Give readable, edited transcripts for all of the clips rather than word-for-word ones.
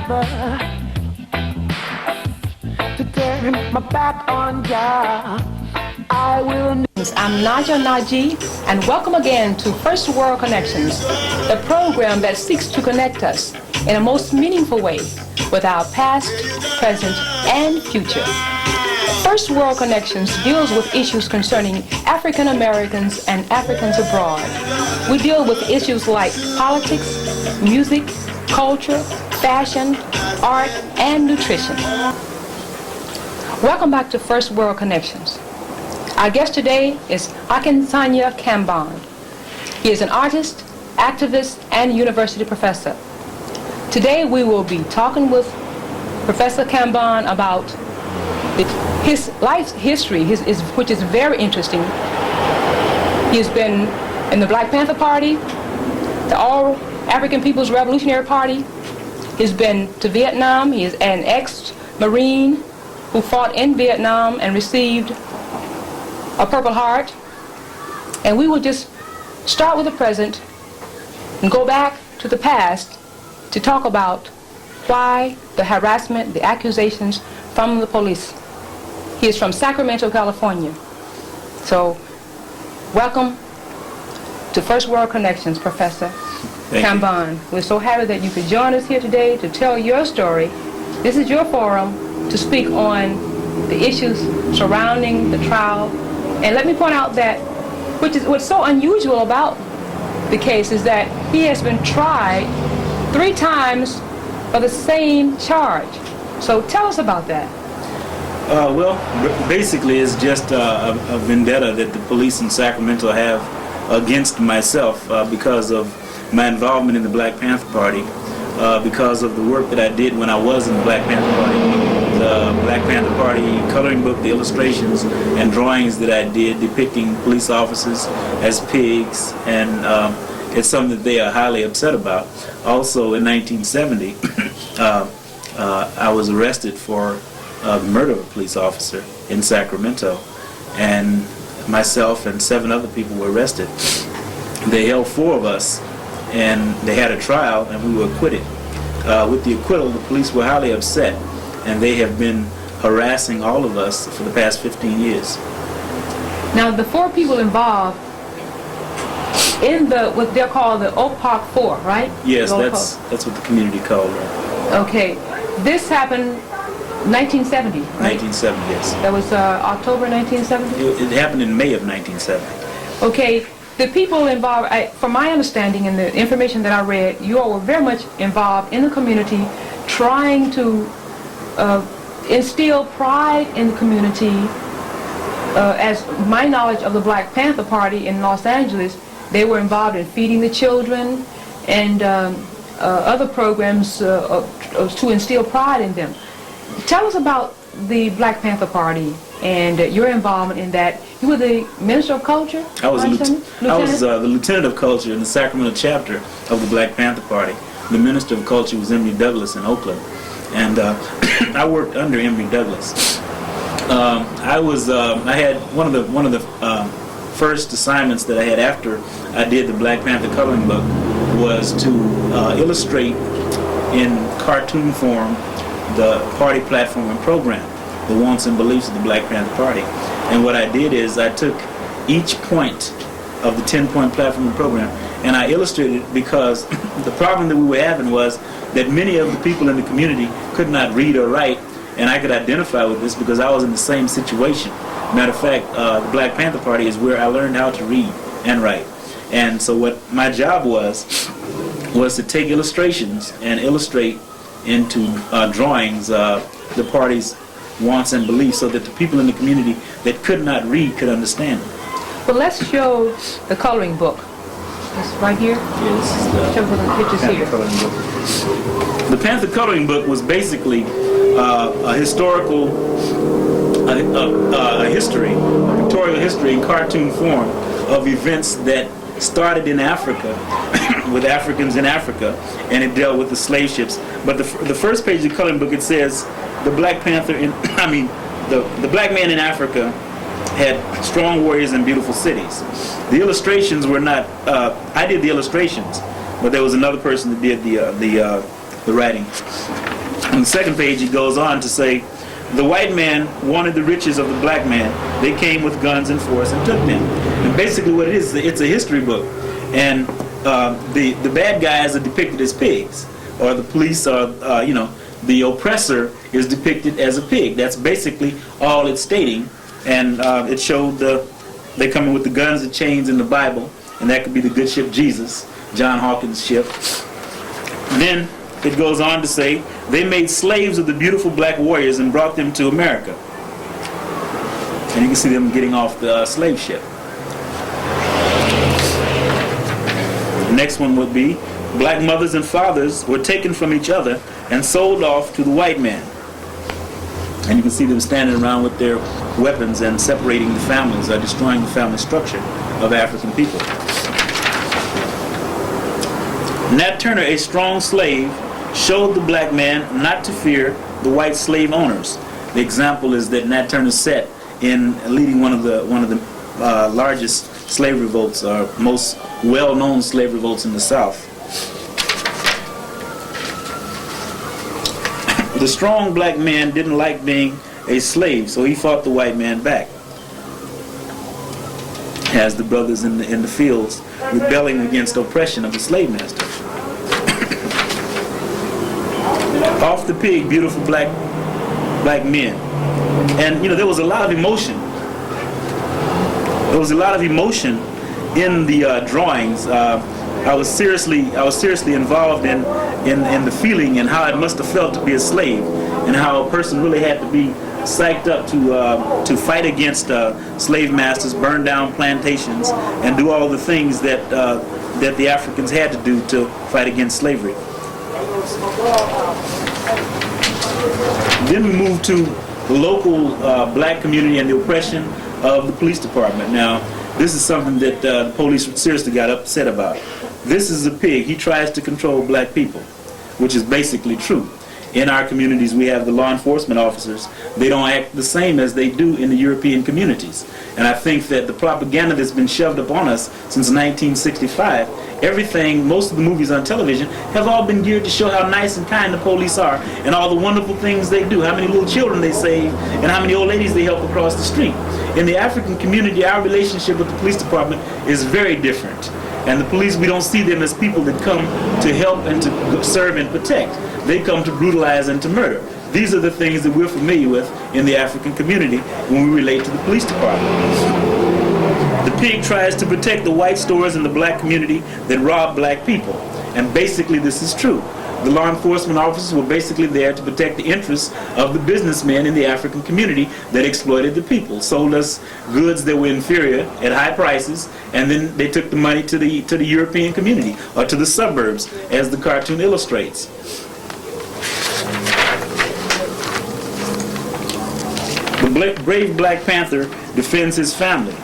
never to turn my back on ya. I will. I'm Naja Naji, and welcome again to First World Connections, the program that seeks to connect us in a most meaningful way with our past, present, and future. First World Connections deals with issues concerning African Americans and Africans abroad. We deal with issues like politics, music, culture, fashion, art, and nutrition. Welcome back to First World Connections. Our guest today is Akinsanya Kambon. He is an artist, activist, and university professor. Today we will be talking with Professor Kambon about his life history, which is very interesting. He has been in the Black Panther Party, the All African People's Revolutionary Party. He's been to Vietnam. He is an ex-Marine who fought in Vietnam and received a Purple Heart. And we will just start with the present and go back to the past to talk about why the harassment, the accusations from the police. He is from Sacramento, California. So, welcome to First World Connections, Professor Kambon. We're so happy that you could join us here today to tell your story. This is your forum to speak on the issues surrounding the trial. And let me point out that what's so unusual about the case is that he has been tried 3 times for the same charge. So tell us about that. Well, basically it's just a vendetta that the police in Sacramento have against myself because of my involvement in the Black Panther Party, because of the work that I did when I was in the Black Panther Party. The Black Panther Party coloring book, the illustrations and drawings that I did depicting police officers as pigs, and it's something that they are highly upset about. Also in 1970, I was arrested for the murder of a police officer in Sacramento, and myself and 7 other people were arrested. They held 4 of us, and they had a trial, and we were acquitted. With the acquittal, the police were highly upset, and they have been harassing all of us for the past 15 years. Now, the 4 people involved in what they're called the Oak Park 4, right? Yes, that's what the community called it. Okay, this happened 1970, right? 1970, yes. That was October 1970? It happened in May of 1970. Okay, the people involved, from my understanding and the information that I read, you all were very much involved in the community, trying to instill pride in the community. As my knowledge of the Black Panther Party in Los Angeles, they were involved in feeding the children and other programs to instill pride in them. Tell us about the Black Panther Party and your involvement in that. You were the Minister of Culture? I was the Lieutenant of Culture in the Sacramento chapter of the Black Panther Party. The Minister of Culture was Emory Douglas in Oakland, and I worked under Emory Douglas. I had one of the first assignments that I had after I did the Black Panther coloring book was to illustrate in cartoon form the party platform and program, the wants and beliefs of the Black Panther Party. And what I did is I took each point of the 10-point platform and program and I illustrated it, because the problem that we were having was that many of the people in the community could not read or write, and I could identify with this because I was in the same situation. Matter of fact, the Black Panther Party is where I learned how to read and write. And so what my job was to take illustrations and illustrate into drawings the party's wants and beliefs, so that the people in the community that could not read could understand them. Well, let's show the coloring book. It's right here? Yeah, this is the show the pictures Panther here. Coloring book. The Panther Coloring Book was basically a historical history, a pictorial history in cartoon form of events that started in Africa with Africans in Africa, and it dealt with the slave ships. But the first page of the coloring book, it says the Black Panther the black man in Africa had strong warriors and beautiful cities. The illustrations were not I did the illustrations, but there was another person that did the writing. On the second page, he goes on to say, the white man wanted the riches of the black man. They came with guns and force and took them. And basically what it is, it's a history book. And the bad guys are depicted as pigs. Or the police are, the oppressor is depicted as a pig. That's basically all it's stating. And it showed they come in with the guns and chains in the Bible. And that could be the good ship Jesus, John Hawkins' ship. Then it goes on to say, they made slaves of the beautiful black warriors and brought them to America. And you can see them getting off the slave ship. The next one would be, black mothers and fathers were taken from each other and sold off to the white man. And you can see them standing around with their weapons and separating the families, or destroying the family structure of African people. Nat Turner, a strong slave, showed the black man not to fear the white slave owners. The example is that Nat Turner sat in leading one of the largest slave revolts, or most well-known slave revolts in the South. The strong black man didn't like being a slave, so he fought the white man back. As the brothers in the fields rebelling against oppression of the slave master. Off the pig, beautiful black men. And there was a lot of emotion. There was a lot of emotion in the drawings. I was seriously involved in the feeling and how it must have felt to be a slave, and how a person really had to be psyched up to fight against slave masters, burn down plantations, and do all the things that the Africans had to do to fight against slavery. Then we move to the local black community and the oppression of the police department. Now, this is something that the police seriously got upset about. This is a pig. He tries to control black people, which is basically true. In our communities, we have the law enforcement officers. They don't act the same as they do in the European communities. And I think that the propaganda that's been shoved upon us since 1965, everything, most of the movies on television, have all been geared to show how nice and kind the police are, and all the wonderful things they do, how many little children they save, and how many old ladies they help across the street. In the African community, our relationship with the police department is very different. And the police, we don't see them as people that come to help and to serve and protect. They come to brutalize and to murder. These are the things that we're familiar with in the African community when we relate to the police department. The pig tries to protect the white stores in the black community that rob black people. And basically this is true. The law enforcement officers were basically there to protect the interests of the businessmen in the African community that exploited the people, sold us goods that were inferior at high prices, and then they took the money to the European community, or to the suburbs, as the cartoon illustrates. The brave Black Panther defends his family.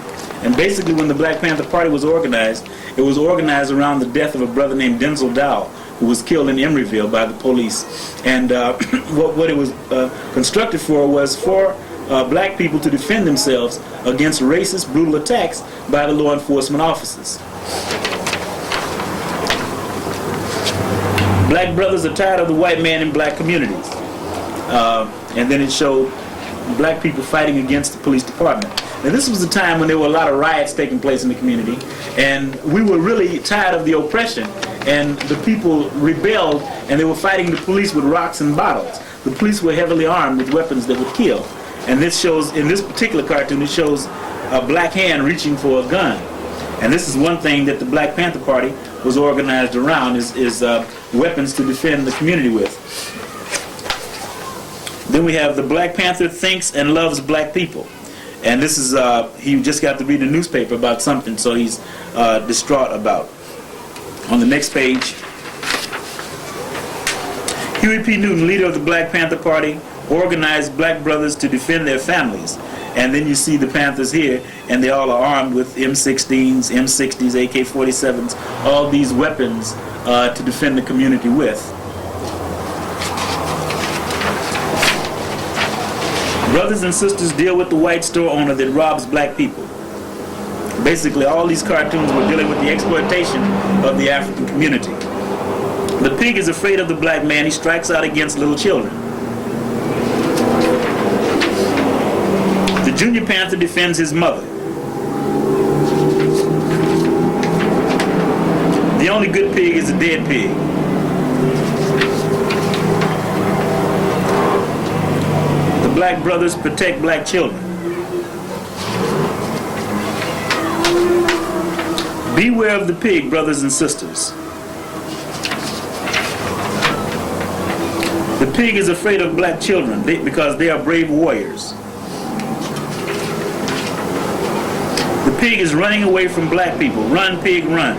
And basically when the Black Panther Party was organized, it was organized around the death of a brother named Denzel Dowell, who was killed in Emeryville by the police. And what it was constructed for was for black people to defend themselves against racist, brutal attacks by the law enforcement officers. Black brothers are tired of the white man in black communities. And then it showed black people fighting against the police department. Now this was a time when there were a lot of riots taking place in the community, and we were really tired of the oppression, and the people rebelled, and they were fighting the police with rocks and bottles. The police were heavily armed with weapons that would kill. And this shows, in this particular cartoon, it shows a black hand reaching for a gun. And this is one thing that the Black Panther Party was organized around, is weapons to defend the community with. Then we have the Black Panther thinks and loves black people. And this is, he just got to read a newspaper about something, so he's distraught about. On the next page, Huey P. Newton, leader of the Black Panther Party, organized black brothers to defend their families. And then you see the Panthers here, and they all are armed with M16s, M60s, AK-47s, all these weapons to defend the community with. Brothers and sisters deal with the white store owner that robs black people. Basically, all these cartoons were dealing with the exploitation of the African community. The pig is afraid of the black man. He strikes out against little children. The junior panther defends his mother. The only good pig is a dead pig. The black brothers protect black children. Beware of the pig, brothers and sisters. The pig is afraid of black children because they are brave warriors. The pig is running away from black people. Run, pig, run.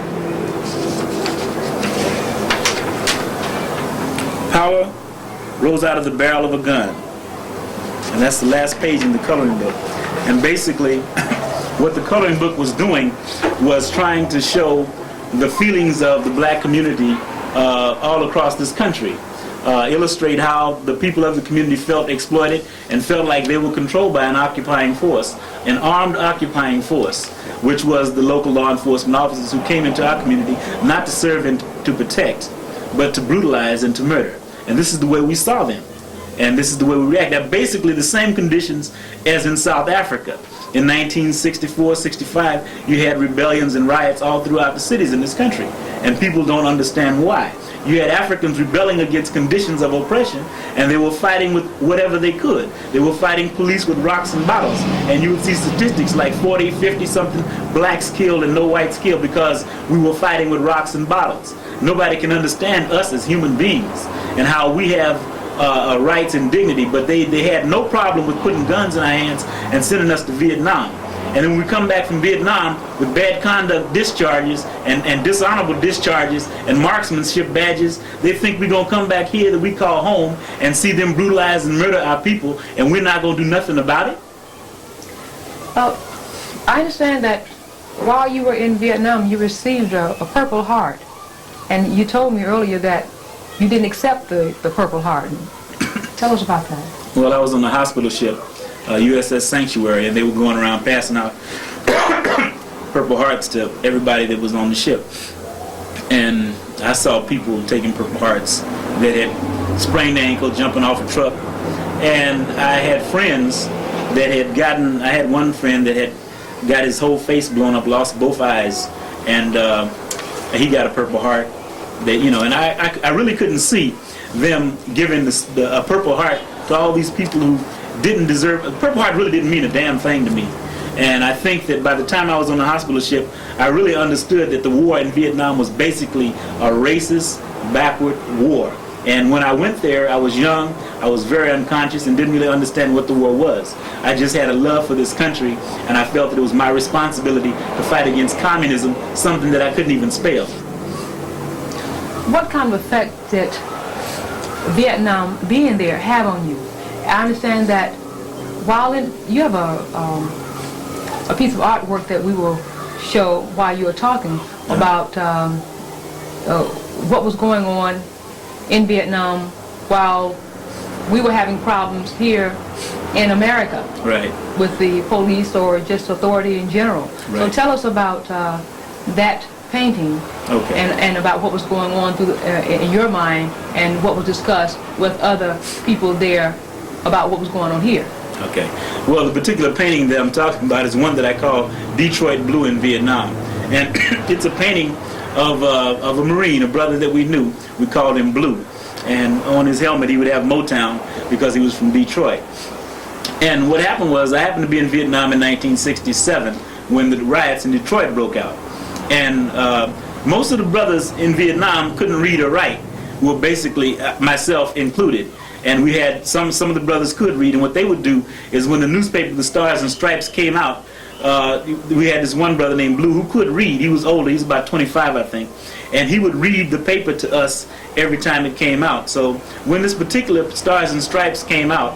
Power rolls out of the barrel of a gun. And that's the last page in the coloring book. And basically, what the coloring book was doing was trying to show the feelings of the black community all across this country. Illustrate how the people of the community felt exploited and felt like they were controlled by an occupying force, an armed occupying force, which was the local law enforcement officers who came into our community not to serve and to protect, but to brutalize and to murder. And this is the way we saw them. And this is the way we react. They're basically the same conditions as in South Africa. In 1964-65, you had rebellions and riots all throughout the cities in this country. And people don't understand why. You had Africans rebelling against conditions of oppression, and they were fighting with whatever they could. They were fighting police with rocks and bottles. And you would see statistics like 40, 50-something blacks killed and no whites killed because we were fighting with rocks and bottles. Nobody can understand us as human beings and how we have rights and dignity, but they had no problem with putting guns in our hands and sending us to Vietnam. And then when we come back from Vietnam with bad conduct discharges and dishonorable discharges and marksmanship badges, they think we're going to come back here that we call home and see them brutalize and murder our people, and we're not going to do nothing about it? Well, I understand that while you were in Vietnam, you received a Purple Heart. And you told me earlier that you didn't accept the Purple Heart. Tell us about that. Well, I was on the hospital ship, USS Sanctuary, and they were going around passing out Purple Hearts to everybody that was on the ship. And I saw people taking Purple Hearts that had sprained their ankle jumping off a truck. And I had friends that had gotten, I had one friend that had got his whole face blown up, lost both eyes, and he got a Purple Heart. That, you know, and I really couldn't see them giving a Purple Heart to all these people who didn't deserve. A Purple Heart really didn't mean a damn thing to me. And I think that by the time I was on the hospital ship, I really understood that the war in Vietnam was basically a racist, backward war. And when I went there, I was young, I was very unconscious and didn't really understand what the war was. I just had a love for this country, and I felt that it was my responsibility to fight against communism, something that I couldn't even spell. What kind of effect did Vietnam being there have on you? I understand that while you have a piece of artwork that we will show while you are talking about what was going on in Vietnam while we were having problems here in America, right, with the police or just authority in general. Right. So tell us about that painting, okay, and about what was going on through in your mind and what was discussed with other people there about what was going on here. Okay. Well, the particular painting that I'm talking about is one that I call Detroit Blue in Vietnam. And it's a painting of a Marine, a brother that we knew. We called him Blue. And on his helmet he would have Motown because he was from Detroit. And what happened was, I happened to be in Vietnam in 1967 when the riots in Detroit broke out. And most of the brothers in Vietnam couldn't read or write, well, basically myself included. And we had some of the brothers could read, and what they would do is when the newspaper, the Stars and Stripes, came out, we had this one brother named Blue who could read. He was older, he was about 25, I think, and he would read the paper to us every time it came out. So when this particular Stars and Stripes came out,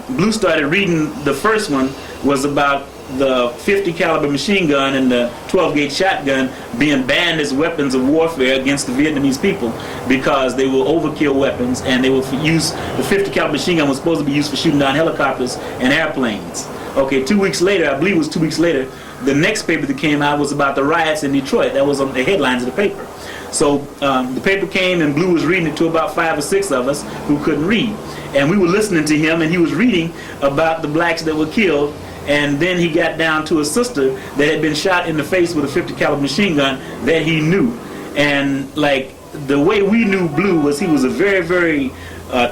Blue started reading. The first one was about the 50 caliber machine gun and the 12 gauge shotgun being banned as weapons of warfare against the Vietnamese people because they were overkill weapons, and they were used. The 50 caliber machine gun was supposed to be used for shooting down helicopters and airplanes. Okay, 2 weeks later, I believe it was 2 weeks later, the next paper that came out was about the riots in Detroit. That was on the headlines of the paper. So the paper came, and Blue was reading it to about 5 or 6 of us who couldn't read. And we were listening to him, and he was reading about the blacks that were killed. And then he got down to a sister that had been shot in the face with a 50 caliber machine gun that he knew. And like the way we knew Blue was he was a very, very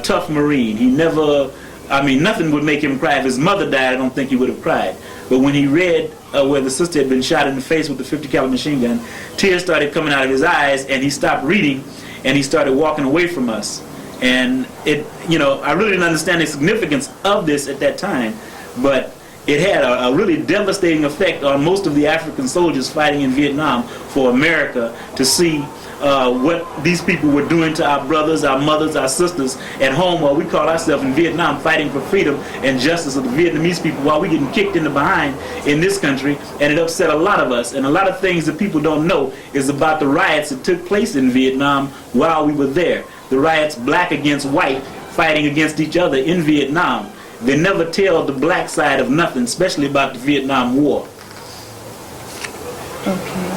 tough Marine. He never, I mean, nothing would make him cry. If his mother died, I don't think he would have cried. But when he read where the sister had been shot in the face with the 50 caliber machine gun, tears started coming out of his eyes, and he stopped reading, and he started walking away from us. And it, you know, I really didn't understand the significance of this at that time, but it had a really devastating effect on most of the African soldiers fighting in Vietnam for America, to see what these people were doing to our brothers, our mothers, our sisters at home, while we call ourselves in Vietnam fighting for freedom and justice of the Vietnamese people, while we getting kicked in the behind in this country. And it upset a lot of us. And a lot of things that people don't know is about the riots that took place in Vietnam while we were there. The riots, black against white, fighting against each other in Vietnam. They never tell the black side of nothing, especially about the Vietnam War. Okay.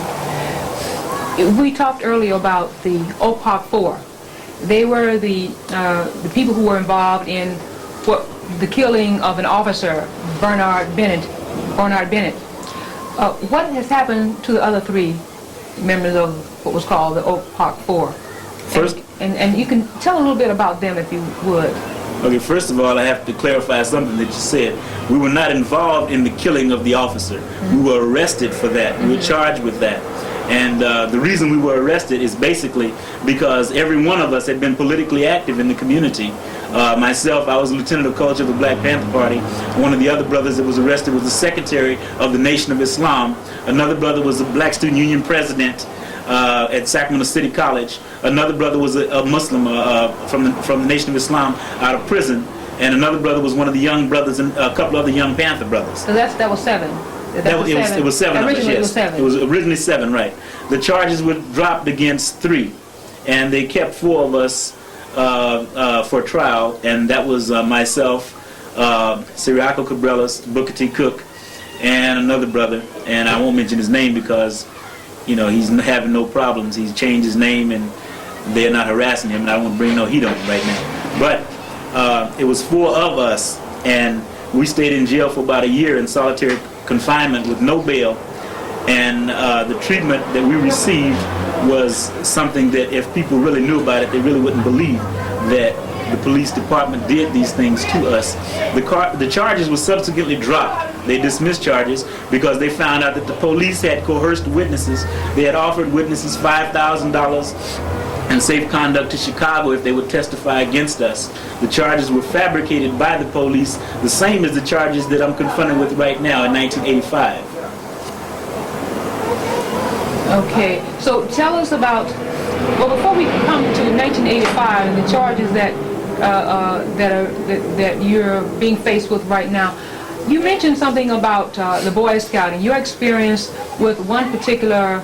We talked earlier about the OPOC 4. They were the people who were involved in the killing of an officer, Bernard Bennett. What has happened to the other 3 members of what was called the OPOC 4? First, and you can tell a little bit about them if you would. Okay, first of all, I have to clarify something that you said. We were not involved in the killing of the officer. We were arrested for that. We were charged with that. And the reason we were arrested is basically because every one of us had been politically active in the community. Myself, I was a lieutenant of culture of the Black Panther Party. One of the other brothers that was arrested was the secretary of the Nation of Islam. Another brother was the Black Student Union president at Sacramento City College. Another brother was a Muslim from the Nation of Islam out of prison. And another brother was one of the young brothers, and a couple other young Panther brothers. So that was 7. It was 7 of us, Originally yes. it was 7. It was originally 7, right. The charges were dropped against 3. And they kept 4 of us for trial. And that was myself, Siriaco Cabrelas, Booker T. Cook, and another brother. And I won't mention his name because, you know, he's having no problems. He's changed his name, and they're not harassing him. And I don't want to bring no heat on him right now. But it was 4 of us, and we stayed in jail for about a year in solitary confinement with no bail. And the treatment that we received was something that if people really knew about it, they really wouldn't believe that the police department did these things to us. The charges were subsequently dropped. They dismissed charges because they found out that the police had coerced witnesses. They had offered witnesses $5,000 and safe conduct to Chicago if they would testify against us. The charges were fabricated by the police, the same as the charges that I'm confronted with right now in 1985. Okay, so tell us about, well, before we come to 1985 and the charges that you're being faced with right now, you mentioned something about the Boy Scouting, your experience with one particular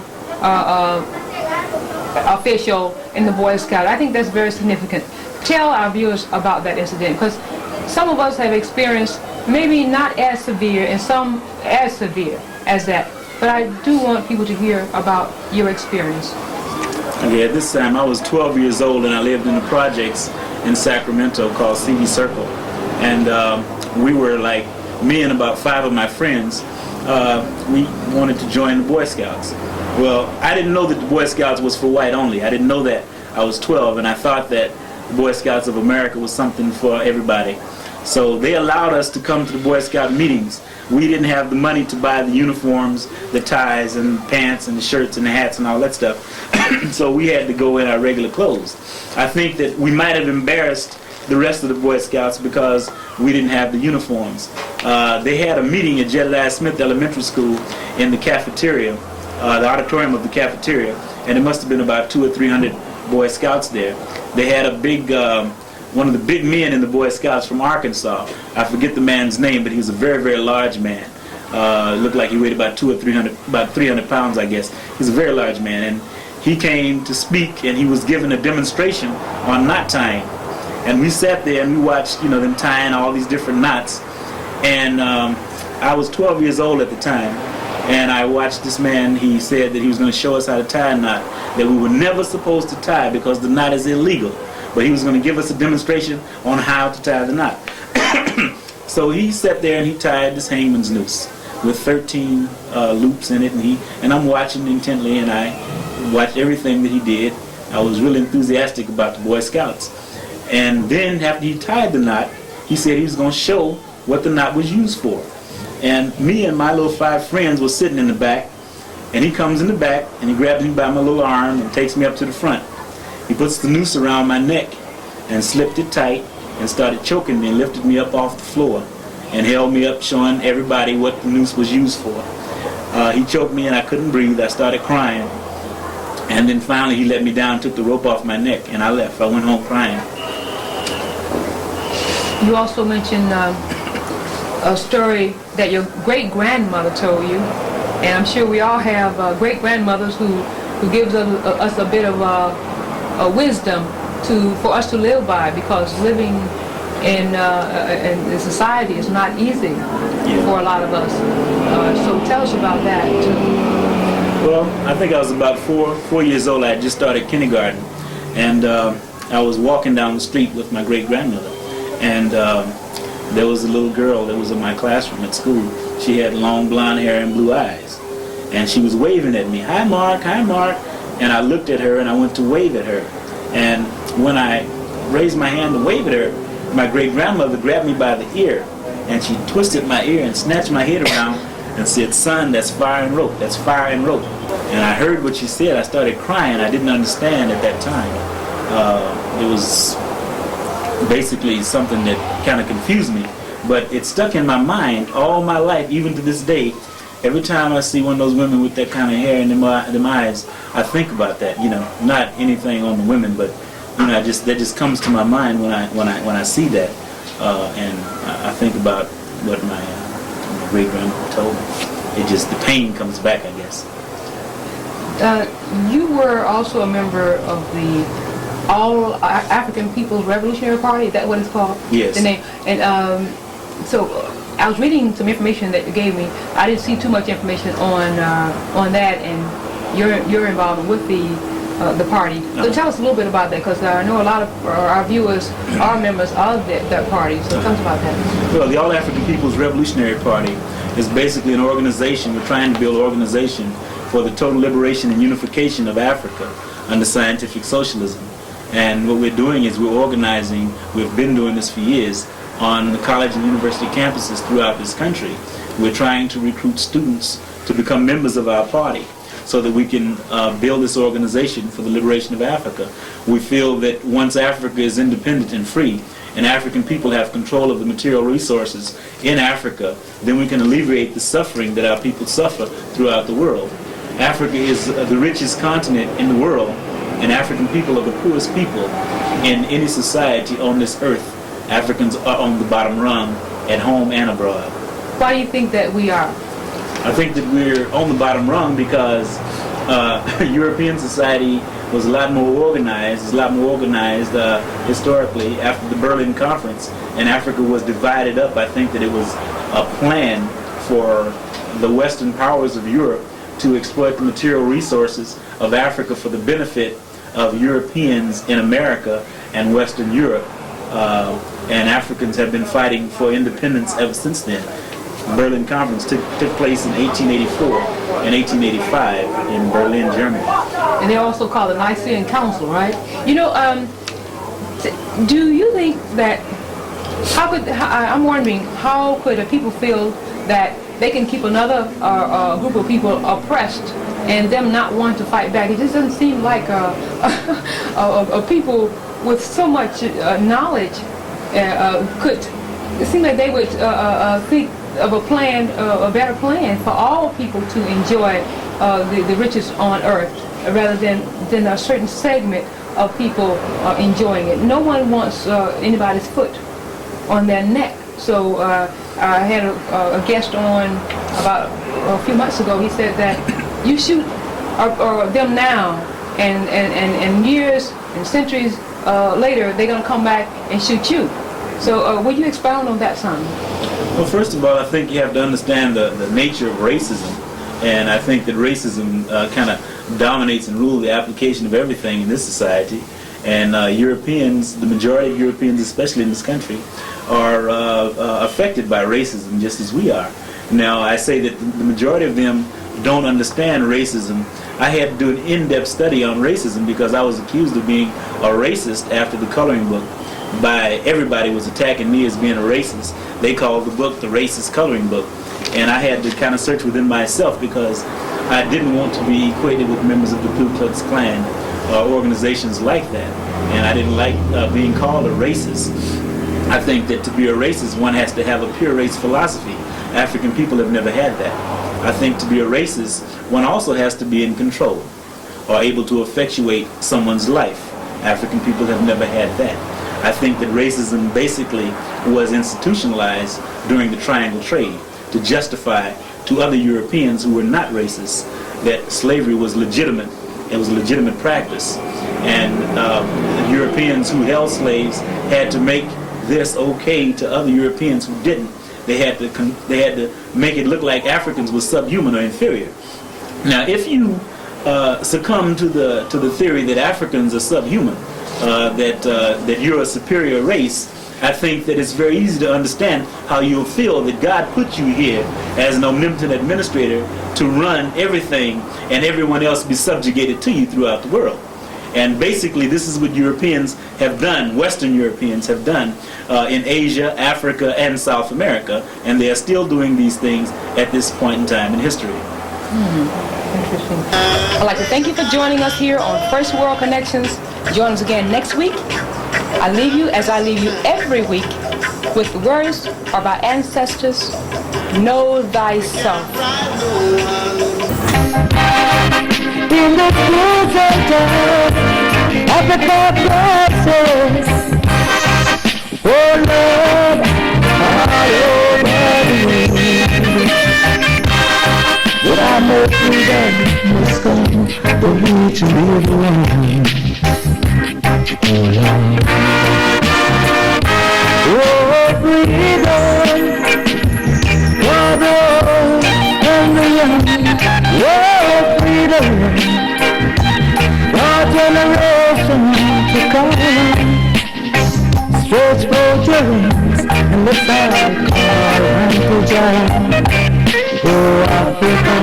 official in the Boy Scout. I think that's very significant. Tell our viewers about that incident, because some of us have experienced maybe not as severe and some as severe as that. But I do want people to hear about your experience. Okay, at this time I was 12 years old, and I lived in the projects in Sacramento called CV Circle. And we were like, me and about 5 of my friends, we wanted to join the Boy Scouts. Well, I didn't know that the Boy Scouts was for white only. I didn't know that. I was 12, and I thought that the Boy Scouts of America was something for everybody. So they allowed us to come to the Boy Scout meetings. We didn't have the money to buy the uniforms, the ties and pants and the shirts and the hats and all that stuff. So we had to go in our regular clothes. I think that we might have embarrassed the rest of the Boy Scouts because we didn't have the uniforms. They had a meeting at Jedediah Smith Elementary School in the cafeteria, the auditorium of the cafeteria, and it must have been about 200 or 300 Boy Scouts there. They had a big, one of the big men in the Boy Scouts from Arkansas. I forget the man's name, but he was a very, very large man. Looked like he weighed about 200 or 300, about 300 pounds, I guess. He's a very large man, and he came to speak, and he was giving a demonstration on knot tying. And we sat there and we watched, you know, them tying all these different knots. And I was 12 years old at the time, And I watched this man. He said that he was going to show us how to tie a knot that we were never supposed to tie because the knot is illegal. But he was going to give us a demonstration on how to tie the knot. So he sat there and he tied this hangman's noose with 13 loops in it, and I'm watching intently, and I watched everything that he did. I was really enthusiastic about the Boy Scouts. And then after he tied the knot, he said he was going to show what the knot was used for. And me and my little 5 friends were sitting in the back, and he comes in the back and he grabs me by my little arm and takes me up to the front. He puts the noose around my neck and slipped it tight and started choking me and lifted me up off the floor and held me up, showing everybody what the noose was used for. He choked me and I couldn't breathe. I started crying. And then finally he let me down, took the rope off my neck, and I left. I went home crying. You also mentioned a story that your great-grandmother told you, and I'm sure we all have great-grandmothers who gives us a bit of a wisdom for us to live by, because living in society is not easy for a lot of us. So tell us about that too. Well, I think I was about 4 years old. I had just started kindergarten, and I was walking down the street with my great-grandmother, and there was a little girl that was in my classroom at school. She had long blonde hair and blue eyes, and she was waving at me, "Hi Mark, hi Mark," and I looked at her and I went to wave at her, and when I raised my hand to wave at her, my great-grandmother grabbed me by the ear, and she twisted my ear and snatched my head around and said, "Son, that's fire and rope, that's fire and rope." And I heard what she said. I started crying. I didn't understand at that time. It was basically something that kind of confused me, but it stuck in my mind all my life, even to this day. Every time I see one of those women with that kind of hair and them eyes, I think about that. You know, not anything on the women, but you know, that just comes to my mind when I see that, and I think about what my great grandmother told me. It just, the pain comes back, I guess. You were also a member of the All African People's Revolutionary Party. Is that what it's called? Yes. The name. And so I was reading some information that you gave me. I didn't see too much information on that and your involvement with the party. So tell us a little bit about that, because I know a lot of our viewers are members of that party. So tell us about that. Well, the All African People's Revolutionary Party is basically an organization. We're trying to build an organization for the total liberation and unification of Africa under scientific socialism. And what we're doing is we're organizing, we've been doing this for years, on the college and university campuses throughout this country. We're trying to recruit students to become members of our party so that we can build this organization for the liberation of Africa. We feel that once Africa is independent and free, and African people have control of the material resources in Africa, then we can alleviate the suffering that our people suffer throughout the world. Africa is the richest continent in the world, and African people are the poorest people in any society on this earth. Africans are on the bottom rung at home and abroad. Why do you think that we are? I think that we're on the bottom rung because European society was a lot more organized. Historically after the Berlin Conference, and Africa was divided up. I think that it was a plan for the Western powers of Europe to exploit the material resources of Africa for the benefit of Europeans in America and Western Europe. And Africans have been fighting for independence ever since then. The Berlin Conference took place in 1884 and 1885 in Berlin, Germany. And they also call it Nicene Council, right? You know, do you think that, I'm wondering, how could people feel that they can keep another group of people oppressed and them not want to fight back? It just doesn't seem like people with so much knowledge it seems like they would think of a plan, a better plan for all people to enjoy the riches on earth, rather than a certain segment of people enjoying it. No one wants anybody's foot on their neck. So I had a guest on about a few months ago. He said that you shoot them now, and years and centuries later, they're going to come back and shoot you. So will you expound on that some? Well, first of all, I think you have to understand the nature of racism. And I think that racism kind of dominates and rules the application of everything in this society. And Europeans, the majority of Europeans, especially in this country, are affected by racism just as we are. Now, I say that the majority of them don't understand racism. I had to do an in-depth study on racism because I was accused of being a racist after the coloring book. Everybody was attacking me as being a racist. They called the book the racist coloring book. And I had to kind of search within myself because I didn't want to be equated with members of the Ku Klux Klan or organizations like that. And I didn't like being called a racist. I think that to be a racist, one has to have a pure race philosophy. African people have never had that. I think to be a racist, one also has to be in control or able to effectuate someone's life. African people have never had that. I think that racism basically was institutionalized during the Triangle Trade to justify to other Europeans who were not racist that slavery was legitimate. It was a legitimate practice. And Europeans who held slaves had to make this okay to other Europeans who didn't. They had to make it look like Africans were subhuman or inferior. Now, if you succumb to the theory that Africans are subhuman, that you're a superior race, I think that it's very easy to understand how you'll feel that God put you here as an omnipotent administrator to run everything and everyone else be subjugated to you throughout the world. And basically this is what Europeans have done, Western Europeans have done in Asia, Africa, and South America, and they are still doing these things at this point in time in history. Interesting. I'd like to thank you for joining us here on First World Connections. Join us again next week. I leave you, as I leave you every week, with the words of our ancestors, know thyself. In the schools of death, at the classes, oh Lord, all over me. Would I know that must come for me to live alone? Oh Lord, oh freedom, for the old and the young, oh freedom, for generations to come. Stretch forth your wings and lift out our unto Jah, oh Africa.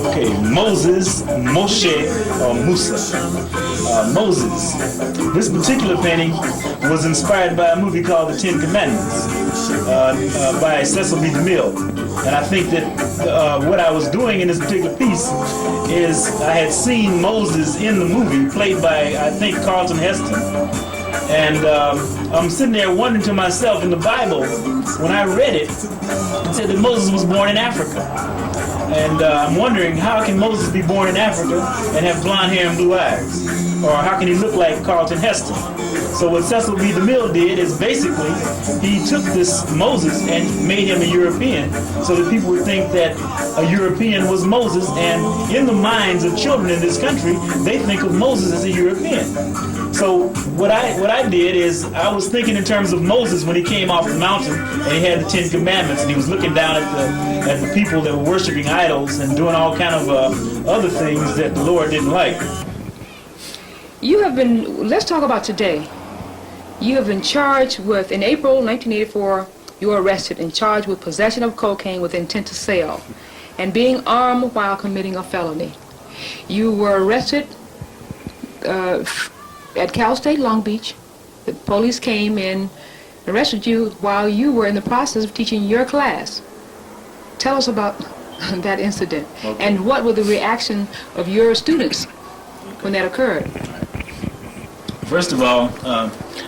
Okay, Moses, Moshe, or Musa. Moses. This particular painting was inspired by a movie called The Ten Commandments by Cecil B. DeMille. And I think that what I was doing in this particular piece is I had seen Moses in the movie played by, I think, Carlton Heston. And I'm sitting there wondering to myself, in the Bible, when I read it, it said that Moses was born in Africa. And I'm wondering, how can Moses be born in Africa and have blonde hair and blue eyes? Or how can he look like Carlton Heston? So what Cecil B. DeMille did is basically he took this Moses and made him a European so that people would think that a European was Moses, and in the minds of children in this country, they think of Moses as a European. So what I did is I was thinking in terms of Moses when he came off the mountain and he had the Ten Commandments and he was looking down at the people that were worshiping idols and doing all kind of other things that the Lord didn't like. You have been, let's talk about today. You have been charged with, in April 1984, you were arrested and charged with possession of cocaine with intent to sell and being armed while committing a felony. You were arrested at Cal State Long Beach. The police came and arrested you while you were in the process of teaching your class. Tell us about that incident. Okay. And what were the reaction of your students when that occurred? First of all,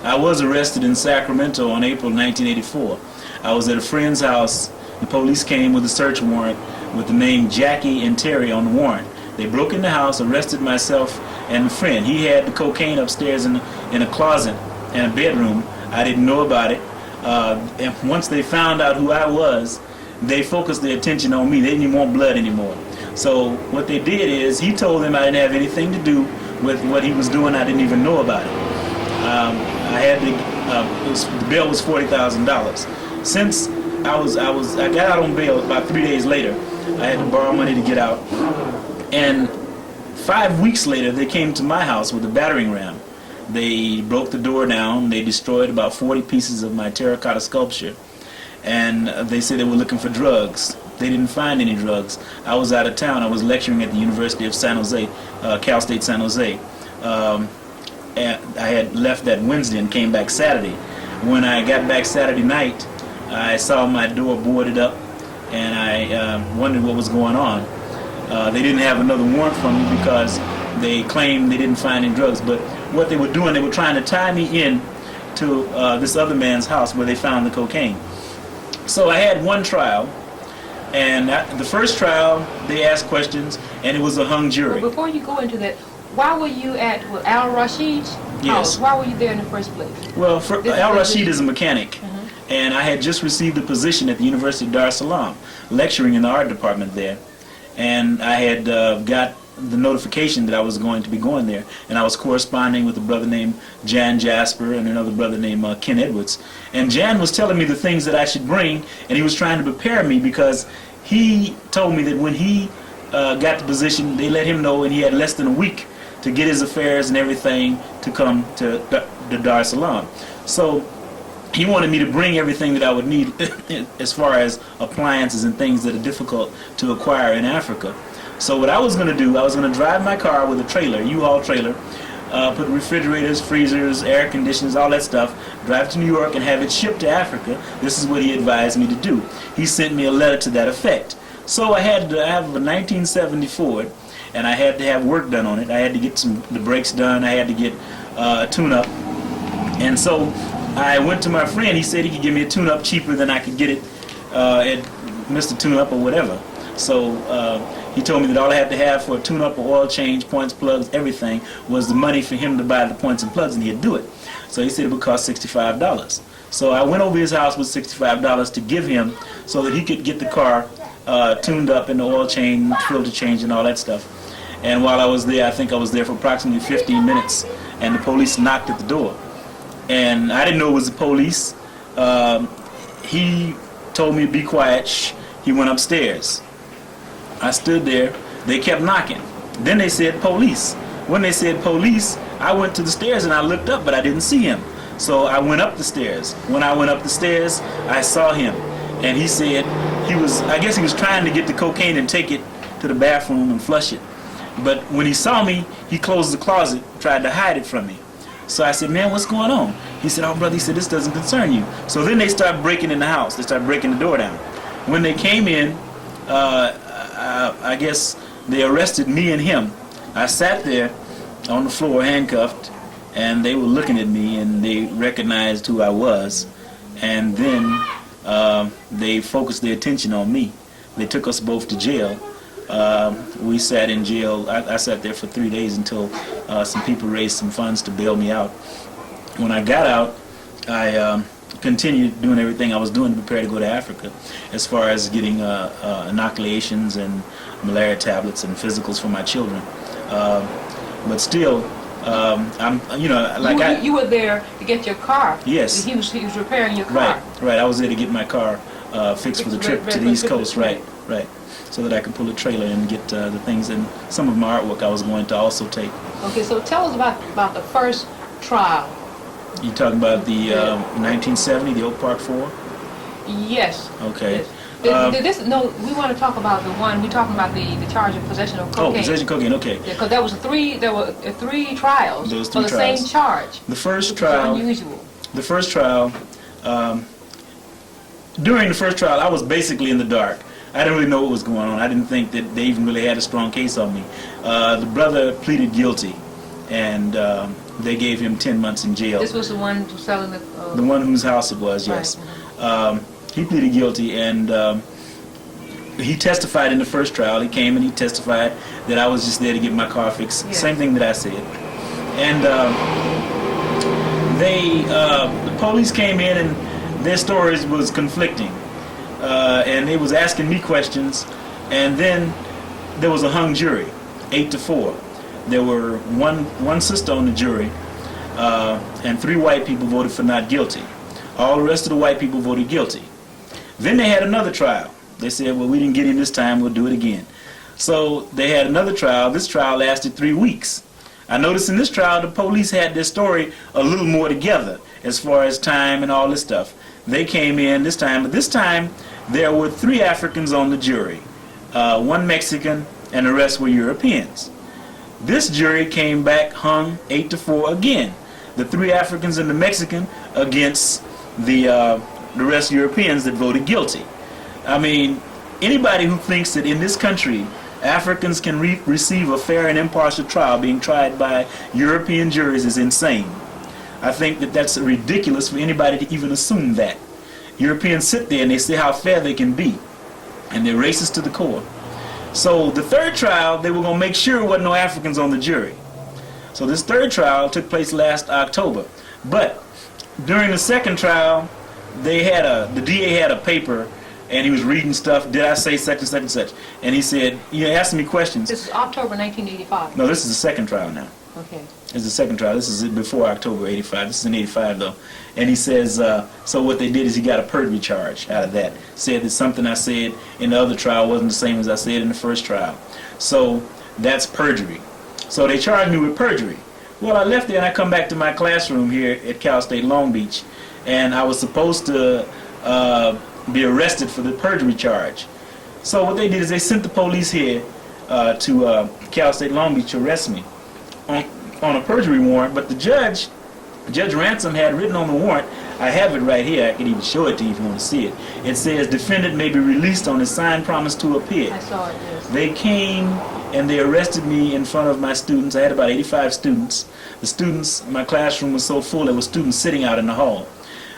I was arrested in Sacramento on April 1984. I was at a friend's house. The police came with a search warrant with the name Jackie and Terry on the warrant. They broke in the house, arrested myself and a friend. He had the cocaine upstairs in a closet in a bedroom. I didn't know about it. And once they found out who I was, they focused their attention on me. They didn't even want blood anymore. So what they did is, he told them I didn't have anything to do with what he was doing. I didn't even know about it. I had to, the bail was $40,000. Since I got out on bail about 3 days later. I had to borrow money to get out. And 5 weeks later, they came to my house with a battering ram. They broke the door down. They destroyed about 40 pieces of my terracotta sculpture. And they said they were looking for drugs. They didn't find any drugs. I was out of town. I was lecturing at the University of San Jose, Cal State San Jose. And I had left that Wednesday and came back Saturday. When I got back Saturday night, I saw my door boarded up, and I wondered what was going on. They didn't have another warrant for me because they claimed they didn't find any drugs. But what they were doing, they were trying to tie me in to this other man's house where they found the cocaine. So I had one trial, and the first trial, they asked questions, and it was a hung jury. Well, before you go into that, why were you at Al Rashid's house? Yes. Why were you there in the first place? Well, Al Rashid is a mechanic, and I had just received a position at the University of Dar es Salaam, lecturing in the art department there. And I had got the notification that I was going to be going there, and I was corresponding with a brother named Jan Jasper and another brother named Ken Edwards. And Jan was telling me the things that I should bring, and he was trying to prepare me because he told me that when he got the position, they let him know, and he had less than a week to get his affairs and everything to come to Dar es Salaam. So he wanted me to bring everything that I would need as far as appliances and things that are difficult to acquire in Africa. So what I was going to do, I was going to drive my car with a trailer, U-Haul trailer, put refrigerators, freezers, air conditioners, all that stuff, drive to New York and have it shipped to Africa. This is what he advised me to do. He sent me a letter to that effect. So I had to have a 1970 Ford, and I had to have work done on it. I had to get the brakes done. I had to get a tune-up. And so I went to my friend. He said he could give me a tune-up cheaper than I could get it at Mr. Tune-Up or whatever. So he told me that all I had to have for a tune-up or oil change, points, plugs, everything, was the money for him to buy the points and plugs, and he'd do it. So he said it would cost $65. So I went over his house with $65 to give him so that he could get the car tuned up and the oil change, filter change, and all that stuff. And while I was there, I think I was there for approximately 15 minutes, and the police knocked at the door. And I didn't know it was the police. He told me to be quiet. Shh. He went upstairs. I stood there. They kept knocking. Then they said police. When they said police, I went to the stairs and I looked up, but I didn't see him. So I went up the stairs. When I went up the stairs, I saw him. And he said I guess he was trying to get the cocaine and take it to the bathroom and flush it. But when he saw me, he closed the closet, tried to hide it from me. So I said, man, what's going on? He said, oh, brother, he said, this doesn't concern you. So then they started breaking in the house. They started breaking the door down. When they came in, I guess they arrested me and him. I sat there on the floor handcuffed, and they were looking at me, and they recognized who I was. And then they focused their attention on me. They took us both to jail. We sat in jail. I sat there for 3 days until some people raised some funds to bail me out. When I got out, I continued doing everything I was doing to prepare to go to Africa, as far as getting inoculations and malaria tablets and physicals for my children. But still, you were there to get your car. Yes. He was repairing your car. Right. I was there to get my car fixed for the trip to the East Coast. Right. So that I could pull a trailer and get the things, and some of my artwork I was going to also take. Okay, so tell us about the first trial. You talking about the 1970, the Oak Park 4? Yes. Okay. Yes. We want to talk about the one, we're talking about the charge of possession of cocaine. Oh, possession of cocaine, okay. Because there were three trials for the same charge. The first trial, unusual. The first trial, during the first trial, I was basically in the dark. I didn't really know what was going on. I didn't think that they even really had a strong case on me. The brother pleaded guilty, and they gave him 10 months in jail. This was the one selling the... The one whose house it was, yes. Right. He pleaded guilty, and he testified in the first trial. He came and he testified that I was just there to get my car fixed. Yes. Same thing that I said. And the police came in, and their stories was conflicting. And they was asking me questions, and then there was a hung jury, 8-4. There were one sister on the jury, and 3 white people voted for not guilty. All the rest of the white people voted guilty. Then they had another trial. They said, well, we didn't get him this time, we'll do it again. So they had another trial. This trial lasted 3 weeks. I noticed in this trial the police had their story a little more together as far as time and all this stuff. They came in this time, but this time there were 3 Africans on the jury, 1 Mexican, and the rest were Europeans. This jury came back hung 8-4 again. The 3 Africans and the Mexican against the rest Europeans that voted guilty. I mean, anybody who thinks that in this country Africans can receive a fair and impartial trial being tried by European juries is insane. I think that that's ridiculous for anybody to even assume that. Europeans sit there and they say how fair they can be, and they're racist to the core. So the third trial, they were going to make sure there wasn't no Africans on the jury. So this third trial took place last October. But during the second trial, the DA had a paper, and he was reading stuff. Did I say such and such and such? And he said, you asked me questions. This is October 1985. No, this is the second trial now. Okay. It's the second trial. This is before October 85. This is in 85 though. And he says, so what they did is he got a perjury charge out of that. Said that something I said in the other trial wasn't the same as I said in the first trial. So that's perjury. So they charged me with perjury. Well, I left there and I come back to my classroom here at Cal State Long Beach, and I was supposed to be arrested for the perjury charge. So what they did is they sent the police here to Cal State Long Beach to arrest me on a perjury warrant, but the Judge Ransom had written on the warrant, I have it right here, I can even show it to you if you want to see it. It says, defendant may be released on his signed promise to appear. I saw it, yes. They came and they arrested me in front of my students. I had about 85 students. The students, my classroom was so full, there were students sitting out in the hall.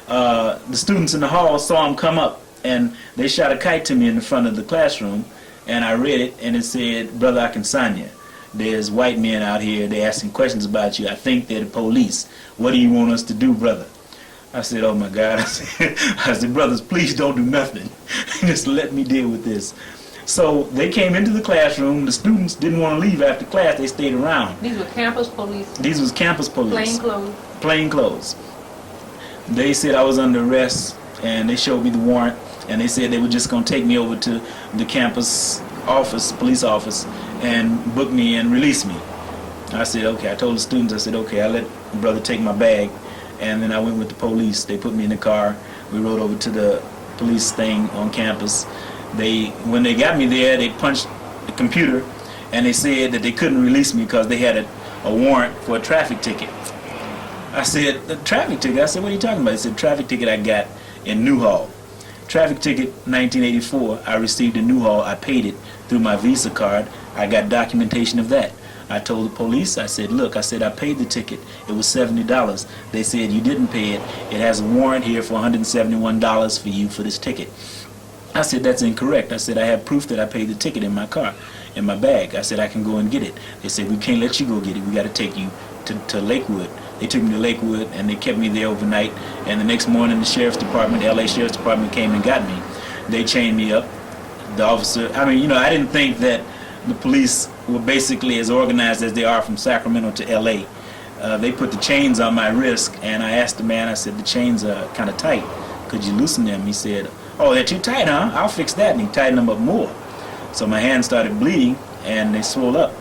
The students in the hall saw him come up, and they shot a kite to me in the front of the classroom, and I read it, and it said, Brother Akinsanya, there's white men out here, they're asking questions about you. I think they're the police. What do you want us to do, brother? I said, oh my God. I said, brothers, please don't do nothing. Just let me deal with this. So they came into the classroom. The students didn't want to leave after class. They stayed around. These were campus police? These was campus police. Plain clothes? Plain clothes. They said I was under arrest, and they showed me the warrant, and they said they were just going to take me over to the campus office, police office, and book me and release me. I said, okay. I told the students, I said, okay, I let brother take my bag, and then I went with the police. They put me in the car. We rode over to the police thing on campus. When they got me there, they punched the computer, and they said that they couldn't release me because they had a warrant for a traffic ticket. I said, the traffic ticket? I said, what are you talking about? They said, traffic ticket I got in Newhall. Traffic ticket 1984, I received in Newhall. I paid it through my Visa card. I got documentation of that. I told the police, I said, look, I said, I paid the ticket. It was $70. They said, you didn't pay it. It has a warrant here for $171 for you for this ticket. I said, that's incorrect. I said, I have proof that I paid the ticket in my car, in my bag. I said, I can go and get it. They said, we can't let you go get it. We got to take you to Lakewood. They took me to Lakewood, and they kept me there overnight. And the next morning, the sheriff's department, LA Sheriff's Department, came and got me. They chained me up. The officer, I mean, I didn't think that the police were basically as organized as they are from Sacramento to LA. They put the chains on my wrist, and I asked the man, I said, the chains are kind of tight. Could you loosen them? He said, oh, they're too tight, huh? I'll fix that. And he tightened them up more. So my hand started bleeding, and they swelled up.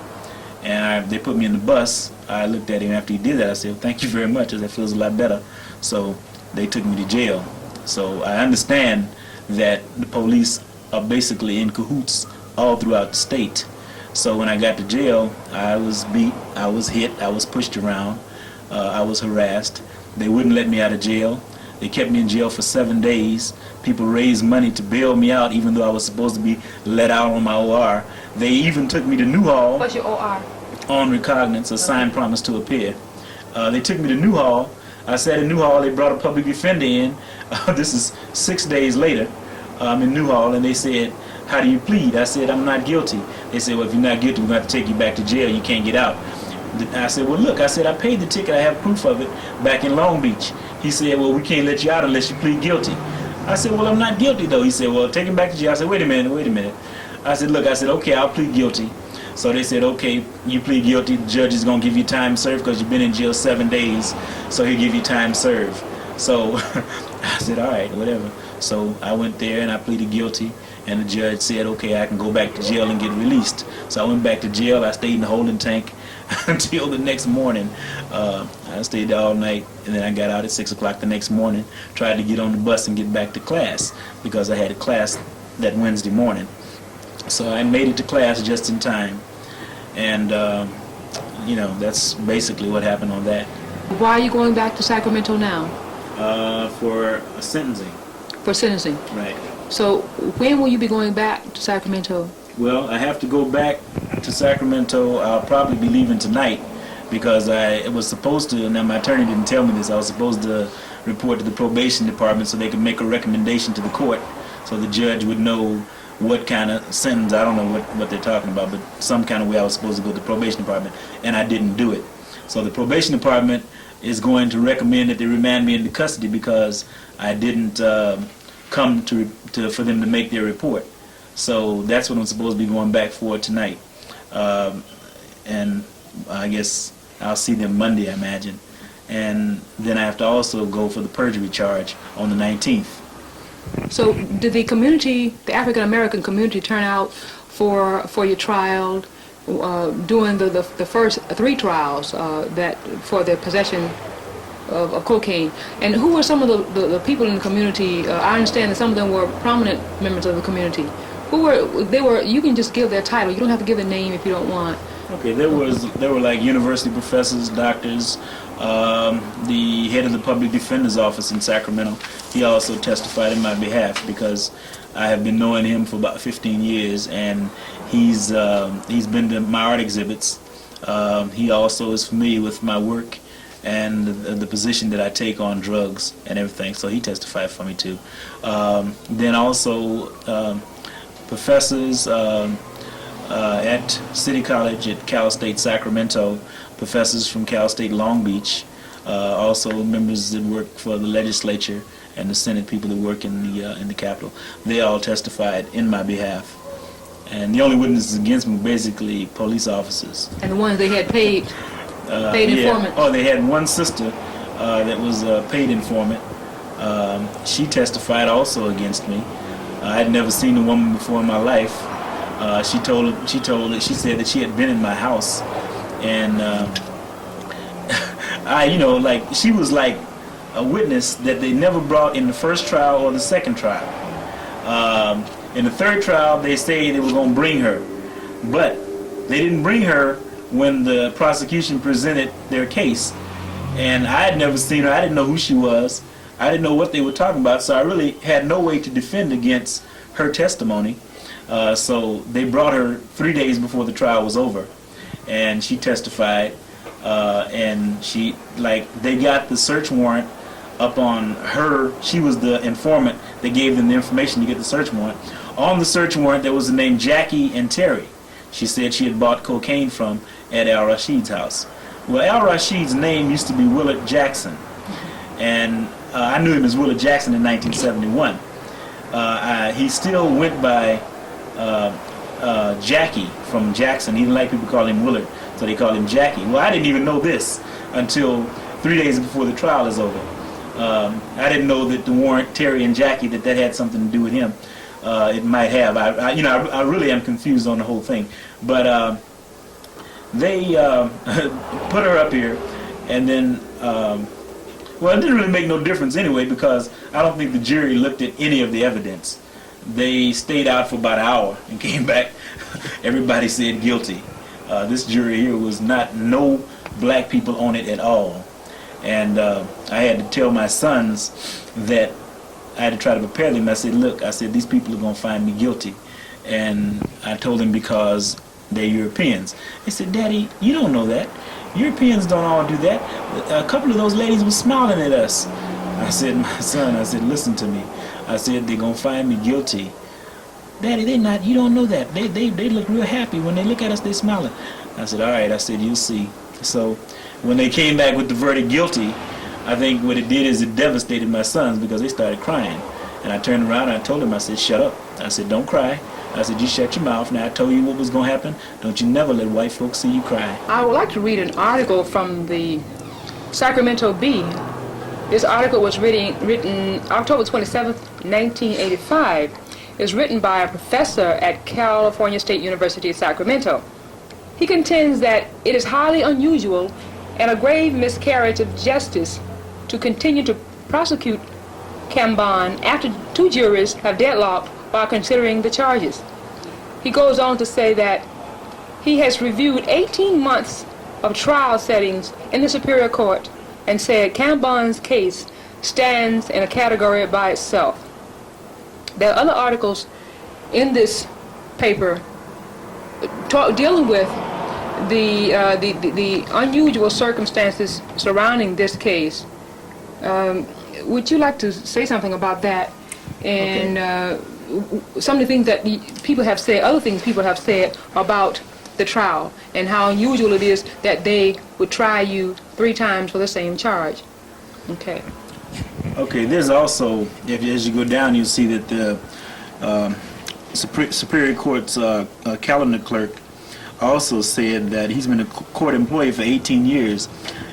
And they put me in the bus. I looked at him after he did that. I said, well, thank you very much. That feels a lot better. So they took me to jail. So I understand that the police are basically in cahoots all throughout the state. So when I got to jail, I was beat, I was hit, I was pushed around, I was harassed. They wouldn't let me out of jail. They kept me in jail for 7 days. People raised money to bail me out, even though I was supposed to be let out on my OR. They even took me to Newhall. What's your OR? On recognizance, a signed promise to appear. They took me to Newhall. I sat in Newhall. They brought a public defender in. This is 6 days later. I'm in Newhall, and they said, "How do you plead?" I said, "I'm not guilty." They said, "Well, if you're not guilty, we're going to have to take you back to jail. You can't get out." I said, "Well, look," I said, "I paid the ticket. I have proof of it back in Long Beach." He said, "Well, we can't let you out unless you plead guilty." I said, "Well, I'm not guilty, though." He said, "Well, take him back to jail." I said, wait a minute. I said, "Look," I said, "Okay, I'll plead guilty." So they said, "Okay, you plead guilty. The judge is going to give you time served because you've been in jail 7 days, so he'll give you time served." So I said, "All right, whatever." So I went there and I pleaded guilty, and the judge said, "Okay, I can go back to jail and get released." So I went back to jail. I stayed in the holding tank until the next morning. I stayed there all night, and then I got out at 6 o'clock the next morning, tried to get on the bus and get back to class because I had a class that Wednesday morning. So I made it to class just in time, and that's basically what happened on that. Why are you going back to Sacramento now? For sentencing. For sentencing. Right. So when will you be going back to Sacramento? Well, I have to go back to Sacramento. I'll probably be leaving tonight because it was supposed to, now my attorney didn't tell me this, I was supposed to report to the probation department so they could make a recommendation to the court so the judge would know what kind of sentence, I don't know what they're talking about, but some kind of way I was supposed to go to the probation department, and I didn't do it. So the probation department is going to recommend that they remand me into custody because I didn't come for them to make their report. So that's what I'm supposed to be going back for tonight. And I guess I'll see them Monday, I imagine. And then I have to also go for the perjury charge on the 19th. So did the community, the African American community, turn out for your trial during the first 3 trials that for the possession of cocaine? And who were some of the people in the community? I understand that some of them were prominent members of the community. Who were they? You can just give their title. You don't have to give the name if you don't want. Okay, there were like university professors, doctors, the head of the public defender's office in Sacramento. He also testified in my behalf because I have been knowing him for about 15 years, and he's been to my art exhibits. He also is familiar with my work and the position that I take on drugs and everything, so he testified for me too. Then also professors at City College at Cal State Sacramento, professors from Cal State Long Beach, also members that work for the legislature and the Senate, people that work in the Capitol. They all testified in my behalf. And the only witnesses against me were basically police officers. And the ones they had paid informant. Oh, they had one sister that was a paid informant. She testified also against me. I had never seen a woman before in my life. She said that she had been in my house, and she was like a witness that they never brought in the first trial or the second trial. In the third trial, they say they were going to bring her, but they didn't bring her when the prosecution presented their case, and I had never seen her. I didn't know who she was. I didn't know what they were talking about, so I really had no way to defend against her testimony. So they brought her 3 days before the trial was over, and she testified, and they got the search warrant up on her. She was the informant. They gave them the information to get the search warrant. On the search warrant, there was the name Jackie and Terry. She said she had bought cocaine from at Al Rashid's house. Well, Al Rashid's name used to be Willard Jackson, and I knew him as Willard Jackson in 1971. He still went by Jackie from Jackson. He didn't like people calling him Willard, so they called him Jackie. Well, I didn't even know this until 3 days before the trial is over. I didn't know that the warrant, Terry and Jackie, that had something to do with him. It might have. I really am confused on the whole thing. But they put her up here, and then, well, it didn't really make no difference anyway because I don't think the jury looked at any of the evidence. They stayed out for about an hour and came back. Everybody said guilty. This jury here was no black people on it at all. And I had to tell my sons that I had to try to prepare them. I said, look, I said, these people are going to find me guilty. And I told them because they're Europeans. They said, Daddy, you don't know that. Europeans don't all do that. A couple of those ladies were smiling at us. I said, my son, I said, listen to me. I said, they're going to find me guilty. Daddy, they're not, you don't know that. They look real happy. When they look at us, they're smiling. I said, all right. I said, you'll see. So when they came back with the verdict guilty, I think what it did is it devastated my sons because they started crying. And I turned around and I told them, I said, shut up. I said, don't cry. I said, you shut your mouth. Now I told you what was going to happen. Don't you never let white folks see you cry. I would like to read an article from the Sacramento Bee. This article was written October 27th, 1985. It's written by a professor at California State University, Sacramento. He contends that it is highly unusual and a grave miscarriage of justice to continue to prosecute Kambon after two juries have deadlocked while considering the charges. He goes on to say that he has reviewed 18 months of trial settings in the Superior Court and said Kambon's case stands in a category by itself. There are other articles in this paper dealing with the unusual circumstances surrounding this case. Would you like to say something about that? And some of the things that people have said, other things people have said about the trial and how unusual it is that they would try you 3 times for the same charge. Okay. Okay, there's also, as you go down, you'll see that the Superior Court's calendar clerk also said that he's been a court employee for 18 years,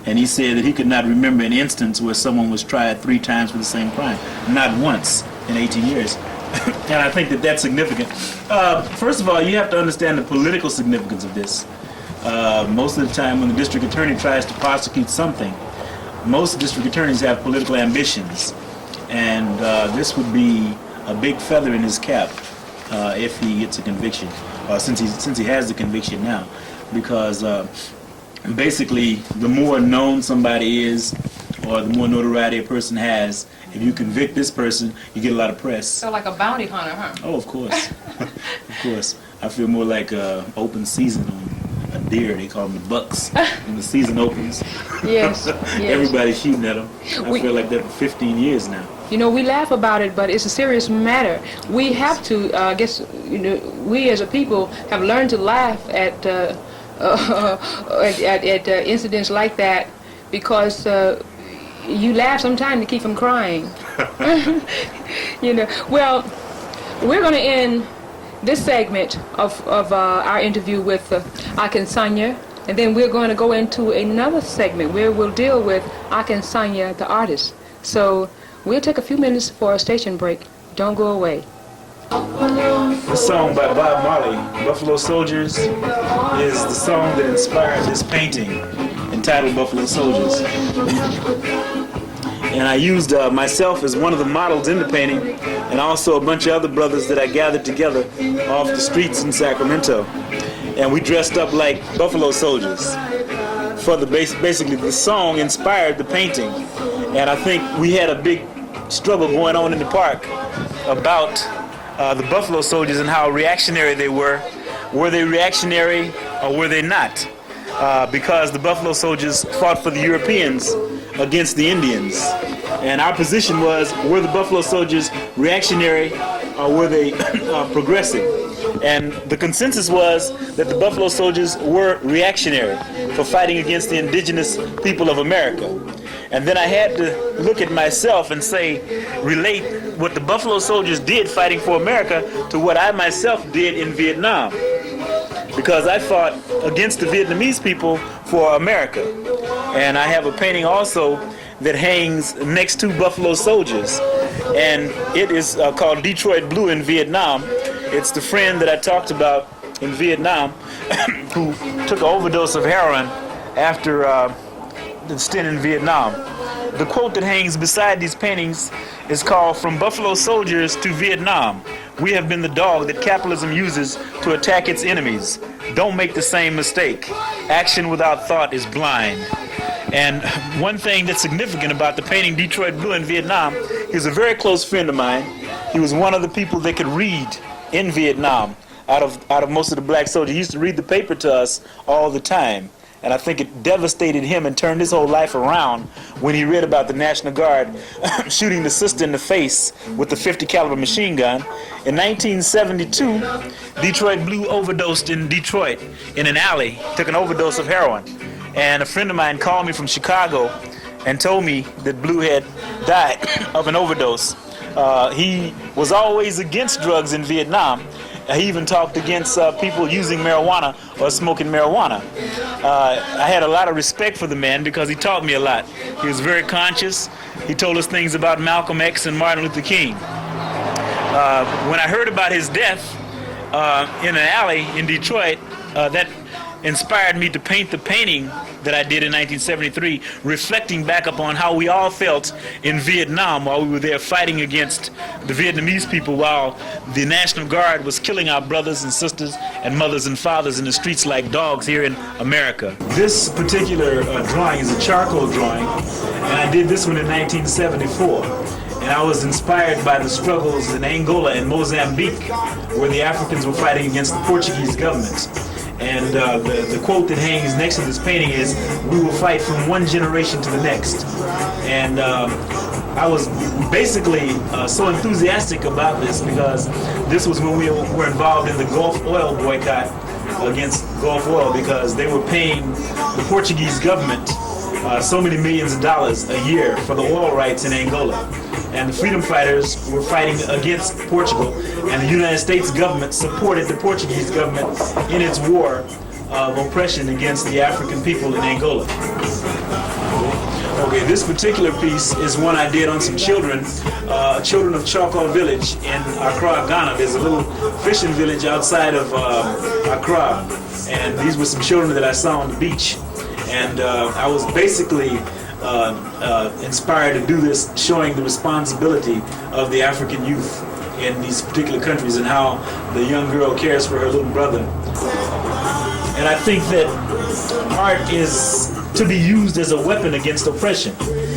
and he said that he could not remember an instance where someone was tried 3 times for the same crime. Not once in 18 years. And I think that that's significant. First of all, you have to understand the political significance of this. Most of the time when the district attorney tries to prosecute something, most district attorneys have political ambitions, and this would be a big feather in his cap if he gets a conviction, since he has the conviction now, because basically the more known somebody is, or the more notoriety a person has, if you convict this person, you get a lot of press. So like a bounty hunter, huh? Oh, of course. Of course. I feel more like open season on a deer. They call them the bucks. When the season opens, yes. everybody's shooting at them. I feel like that for 15 years now. You know, we laugh about it, but it's a serious matter. We have to, we as a people have learned to laugh at incidents like that because you laugh sometimes to keep from crying. Well, we're going to end this segment of our interview with Akinsanya, and then we're going to go into another segment where we'll deal with Akinsanya, the artist. So we'll take a few minutes for a station break. Don't go away. The song by Bob Marley, Buffalo Soldiers, is the song that inspired this painting entitled Buffalo Soldiers. And I used myself as one of the models in the painting, and also a bunch of other brothers that I gathered together off the streets in Sacramento. And we dressed up like Buffalo Soldiers. For basically the song inspired the painting. And I think we had a big struggle going on in the park about the Buffalo Soldiers and how reactionary they were. Were they reactionary or were they not? Because the Buffalo Soldiers fought for the Europeans against the Indians. And our position was, were the Buffalo Soldiers reactionary or were they progressive? And the consensus was that the Buffalo Soldiers were reactionary for fighting against the indigenous people of America. And then I had to look at myself and say, relate what the Buffalo Soldiers did fighting for America to what I myself did in Vietnam. Because I fought against the Vietnamese people for America. And I have a painting also that hangs next to Buffalo Soldiers. And it is called Detroit Blue in Vietnam. It's the friend that I talked about in Vietnam who took an overdose of heroin after the stint in Vietnam. The quote that hangs beside these paintings is called "From Buffalo Soldiers to Vietnam. We have been the dog that capitalism uses to attack its enemies. Don't make the same mistake. Action without thought is blind." And one thing that's significant about the painting Detroit Blue in Vietnam, he was a very close friend of mine. He was one of the people that could read in Vietnam out of most of the black soldiers. He used to read the paper to us all the time. And I think it devastated him and turned his whole life around when he read about the National Guard shooting the sister in the face with the .50 caliber machine gun. In 1972, Detroit Blue overdosed in Detroit in an alley, took an overdose of heroin. And a friend of mine called me from Chicago and told me that Blue had died of an overdose. He was always against drugs in Vietnam. He even talked against people using marijuana or smoking marijuana. I had a lot of respect for the man because he taught me a lot. He was very conscious. He told us things about Malcolm X and Martin Luther King. When I heard about his death in an alley in Detroit, that inspired me to paint the painting that I did in 1973, reflecting back upon how we all felt in Vietnam while we were there fighting against the Vietnamese people while the National Guard was killing our brothers and sisters and mothers and fathers in the streets like dogs here in America. This particular drawing is a charcoal drawing, and I did this one in 1974. And I was inspired by the struggles in Angola and Mozambique, where the Africans were fighting against the Portuguese government. And the quote that hangs next to this painting is, "We will fight from one generation to the next." And I was basically so enthusiastic about this because this was when we were involved in the Gulf oil boycott against Gulf oil, because they were paying the Portuguese government so many millions of dollars a year for the oil rights in Angola. And the freedom fighters were fighting against Portugal, and the United States government supported the Portuguese government in its war of oppression against the African people in Angola. Okay, this particular piece is one I did on some children of Choctaw Village in Accra, Ghana. There's a little fishing village outside of Accra, and these were some children that I saw on the beach. And I was basically inspired to do this, showing the responsibility of the African youth in these particular countries and how the young girl cares for her little brother. And I think that art is to be used as a weapon against oppression.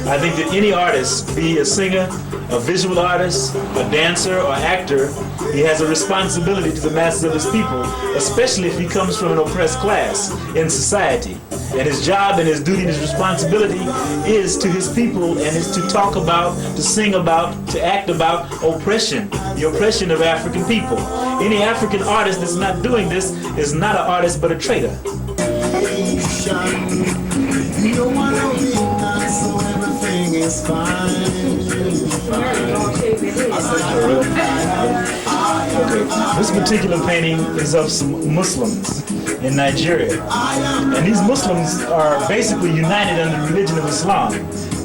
I think that any artist, be a singer, a visual artist, a dancer, or actor, he has a responsibility to the masses of his people, especially if he comes from an oppressed class in society. And his job and his duty and his responsibility is to his people, and is to talk about, to sing about, to act about oppression, the oppression of African people. Any African artist that's not doing this is not an artist but a traitor. You don't want to be nice, so everything is fine. Okay. This particular painting is of some Muslims in Nigeria. And these Muslims are basically united under the religion of Islam.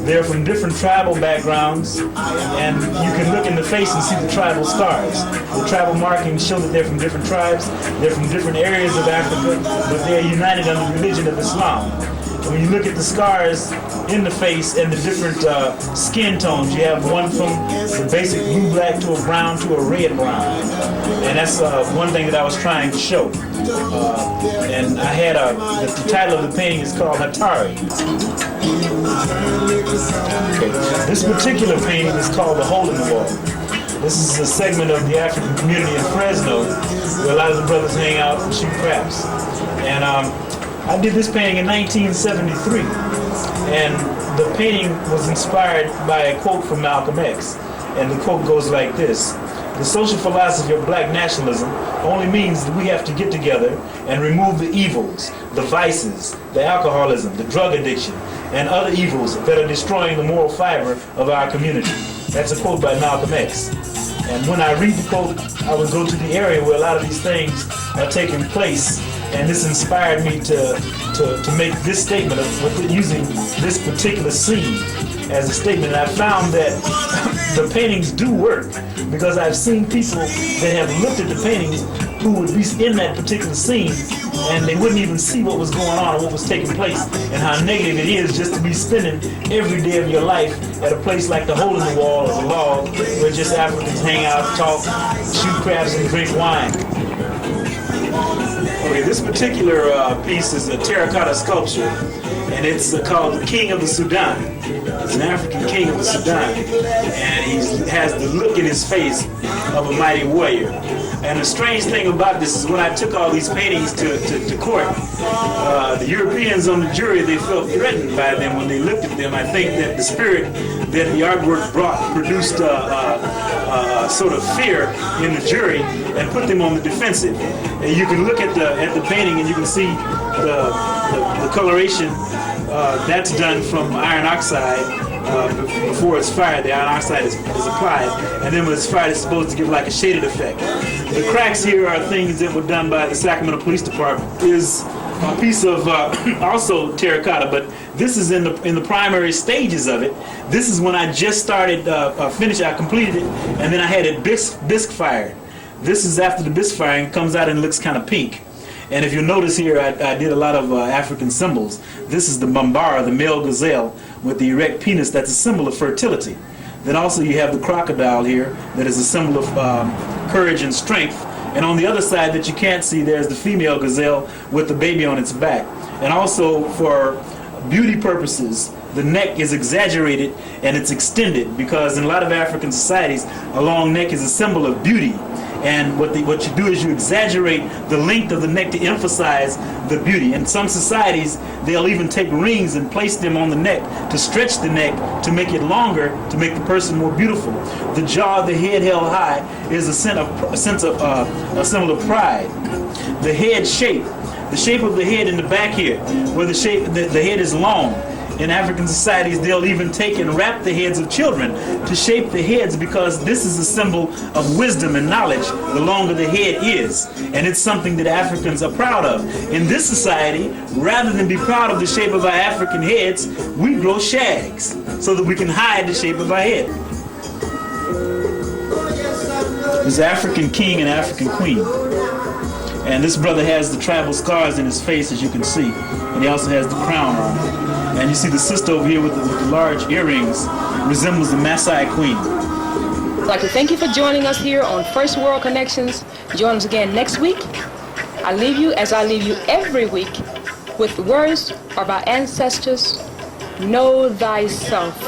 They're from different tribal backgrounds, and you can look in the face and see the tribal scars. The tribal markings show that they're from different tribes, they're from different areas of Africa, but they're united under the religion of Islam. When you look at the scars in the face and the different skin tones, you have one from the basic blue-black to a brown to a red-brown. And that's one thing that I was trying to show. And I had the title of the painting is called Hatari. Okay. This particular painting is called The Hole in the Wall. This is a segment of the African community in Fresno where a lot of the brothers hang out and shoot craps. And I did this painting in 1973, and the painting was inspired by a quote from Malcolm X, and the quote goes like this: "The social philosophy of black nationalism only means that we have to get together and remove the evils, the vices, the alcoholism, the drug addiction, and other evils that are destroying the moral fiber of our community." That's a quote by Malcolm X. And when I read the quote, I would go to the area where a lot of these things are taking place, and this inspired me to make this statement of using this particular scene as a statement. And I found that the paintings do work, because I've seen people that have looked at the paintings who would be in that particular scene and they wouldn't even see what was going on or what was taking place, and how negative it is just to be spending every day of your life at a place like the Hole in the Wall or the Log, where just Africans hang out, talk, shoot crabs, and drink wine. Okay, this particular piece is a terracotta sculpture, and it's called the King of the Sudan. He's an African king of the Sudan, and he has the look in his face of a mighty warrior. And the strange thing about this is when I took all these paintings to court, the Europeans on the jury, they felt threatened by them when they looked at them. I think that the spirit that the artwork produced sort of fear in the jury and put them on the defensive. And you can look at the painting and you can see the coloration that's done from iron oxide. Before it's fired, the iron oxide is applied, and then when it's fired, it's supposed to give like a shaded effect. The cracks here are things that were done by the Sacramento Police Department. Is a piece of also terracotta, but this is in the primary stages of it. This is when I just started I completed it, and then I had it bisque fired. This is after the bisque firing, comes out and looks kind of pink. And if you notice here, I did a lot of African symbols. This is the Bambara, the male gazelle, with the erect penis. That's a symbol of fertility. Then also you have the crocodile here, that is a symbol of courage and strength. And on the other side that you can't see, there's the female gazelle with the baby on its back. And also for beauty purposes, the neck is exaggerated and it's extended, because in a lot of African societies, a long neck is a symbol of beauty. And what you do is you exaggerate the length of the neck to emphasize the beauty. In some societies, they'll even take rings and place them on the neck to stretch the neck to make it longer, to make the person more beautiful. The jaw, the head held high, is a symbol of pride. The head shape, the shape of the head in the back here, where the head is long. In African societies, they'll even take and wrap the heads of children to shape the heads, because this is a symbol of wisdom and knowledge, the longer the head is. And it's something that Africans are proud of. In this society, rather than be proud of the shape of our African heads, we grow shags so that we can hide the shape of our head. There's African king and African queen. And this brother has the tribal scars in his face, as you can see. And he also has the crown on. And you see the sister over here with the large earrings resembles the Maasai queen. I'd like to thank you for joining us here on First World Connections. Join us again next week. I leave you, as I leave you every week, with the words of our ancestors: know thyself.